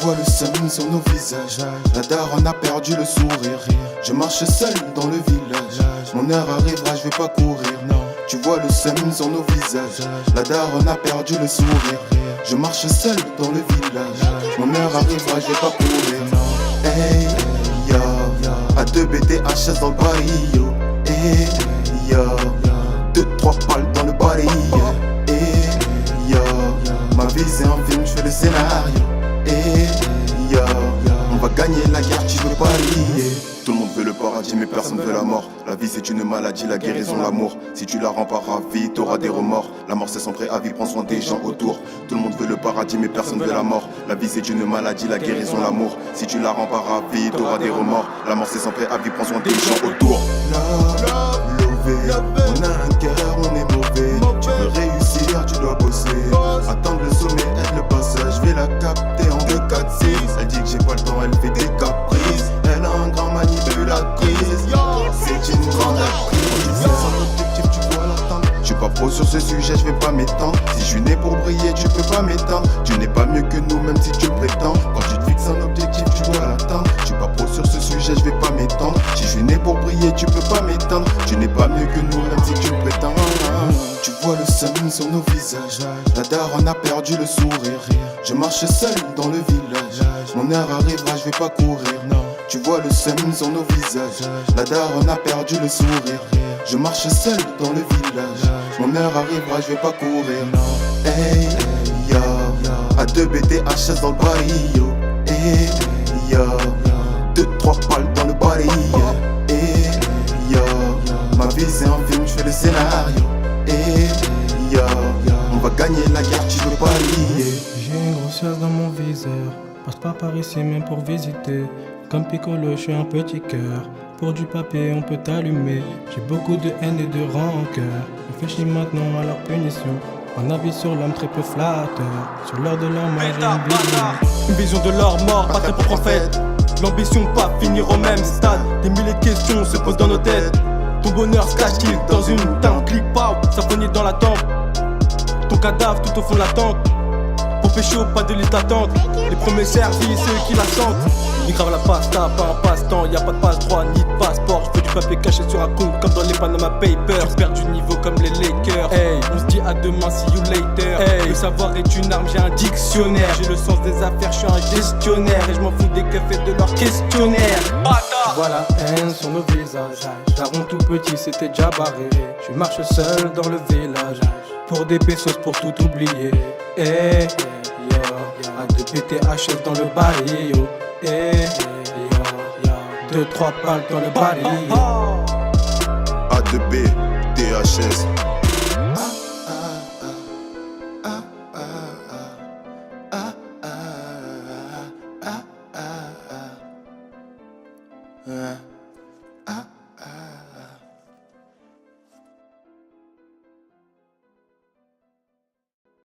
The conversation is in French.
vois le seum sur nos visages. La daronne a perdu le sourire. Je marche seul dans le village. Mon heure arrivera, je vais pas courir. Non. Tu vois le seum sur nos visages. La daronne a perdu le sourire. Je marche seul dans le village. Mon heure arrivera, je vais pas courir. Non. Hey, yo. A2 BTHS dans le barrio. Hey, yo. 2-3 balles dans le baril. Hey, yo. Ma vie c'est un film, je fais le scénario. Hey, yo. On va gagner la guerre, tu veux parier. Tout le monde veut le paradis mais personne veut la mort. La vie c'est une maladie, la guérison l'amour. Si tu la rends pas ravie, t'auras des remords. La mort c'est sans préavis, prends soin des gens autour. Tout le monde veut le paradis mais personne veut la mort. La vie c'est une maladie, la guérison l'amour. Si tu la rends pas ravie, t'auras des remords. La mort c'est sans préavis, prends soin des gens autour. On a un cœur, on est mauvais. Tu veux réussir, tu dois bosser. Attendre le sommet, être le passage. Je vais la capter en 2-4-6. Elle dit que j'ai pas le temps, elle fait des caprices. Elle a un grand manipulatrice. C'est une grande actrice. Tu fais son objectif, tu dois l'atteindre. Je suis pas pro sur ce sujet, je vais pas m'étendre. Si je suis né pour briller, tu peux pas m'éteindre. Tu n'es pas mieux que nous, même si tu le prétends. Quand tu te fixes un objectif, tu dois l'atteindre. Je suis pas pro sur ce sujet, je vais pas m'étendre. Si je suis né pour briller, tu peux pas m'éteindre. Tu n'es pas mieux que nous, même si tu le prétends. Tu vois le seum sur nos visages. La daronne a perdu le sourire. Je marche seul dans le village. Mon heure arrivera, je vais pas courir. Non. Tu vois le seum sur nos visages. La daronne a perdu le sourire. Je marche seul dans le village. Mon heure arrivera, je vais pas courir. Non. Hey, yo. A2 BTHS dans le barrio. Hey, yo. 2-3 balles dans le baril. Hey, yo. Ma vie c'est un film, je fais le scénario. Hey, yo. On va gagner la guerre, tu veux parier. J'ai une grossesse dans mon viseur. Passe pas par ici même pour visiter. Comme Piccolo, je suis un petit cœur. Pour du papier, on peut t'allumer. J'ai beaucoup de haine et de rancœur. Réfléchis maintenant à leur punition. Un avis sur l'homme très peu flatteur. Sur l'heure de leur mort, j'ai une vision. Une vision de leur mort, pas très pour prophète. L'ambition pas finir au même stade. Des milliers de questions se posent dans nos têtes. Ton bonheur se cache-t-il dans une teinte? Clip out, symphonie dans la tempe. Ton cadavre tout au fond de la tente. Pour pécho, pas de liste d'attente. Les premiers servis, ceux qui la sentent. Ils gravent la pasta, pas un passe-temps. Y'a pas de passe-droit ni de passeport. J'veux du papier caché sur un compte comme dans les Panama Papers. Tu perds du niveau comme les Lakers. Hey, on se dit à demain, see you later. Hey, le savoir est une arme, j'ai un dictionnaire. J'ai le sens des affaires, j'suis un gestionnaire. Et j'm'en fous des cafés de leur questionnaire. Je vois la haine sur nos visages. Daron tout petit, c'était déjà barré. Je marche seul dans le village. Pour des pesos, pour tout oublier. Eh, yo, A2 BTHS dans le barrio. Eh, yo, 2-3 balles dans le baril. A2B, THS.